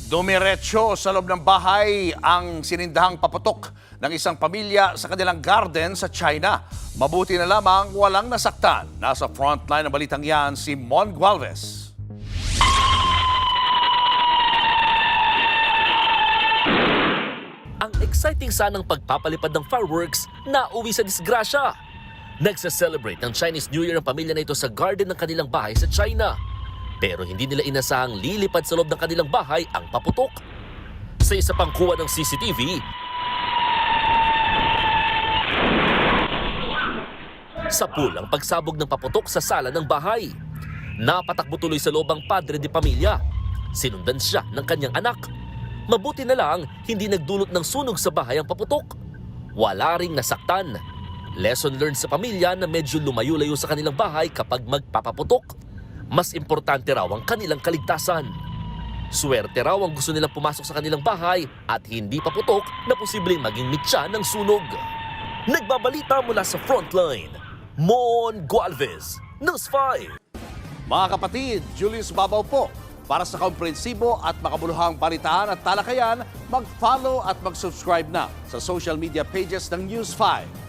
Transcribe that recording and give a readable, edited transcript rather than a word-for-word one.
Dumiretso sa loob ng bahay ang sinindahang paputok ng isang pamilya sa kanilang garden sa China. Mabuti na lamang walang nasaktan. Nasa frontline ng balitang yan si Mon Gualvez. Ang exciting sanang pagpapalipad ng fireworks na uwi sa disgrasya. Nagsa-celebrate ng Chinese New Year ang pamilya na ito sa garden ng kanilang bahay sa China. Pero hindi nila inasahang lilipad sa loob ng kanilang bahay ang paputok. Sa isa pang kuha ng CCTV, sa pulang pagsabog ng paputok sa sala ng bahay. Napatakbo tuloy sa loob ang padre de pamilya. Sinundan siya ng kanyang anak. Mabuti na lang, hindi nagdulot ng sunog sa bahay ang paputok. Wala ring nasaktan. Lesson learned sa pamilya na medyo lumayo-layo sa kanilang bahay kapag magpapaputok. Mas importante raw ang kanilang kaligtasan. Swerte raw ang gusto nilang pumasok sa kanilang bahay at hindi paputok na posibleng maging mitya ng sunog. Nagbabalita mula sa frontline, Mon Gualvez, News 5. Mga kapatid, Julius Babaw po. Para sa komprehensibo at makabuluhang balitaan at talakayan, mag-follow at mag-subscribe na sa social media pages ng News 5.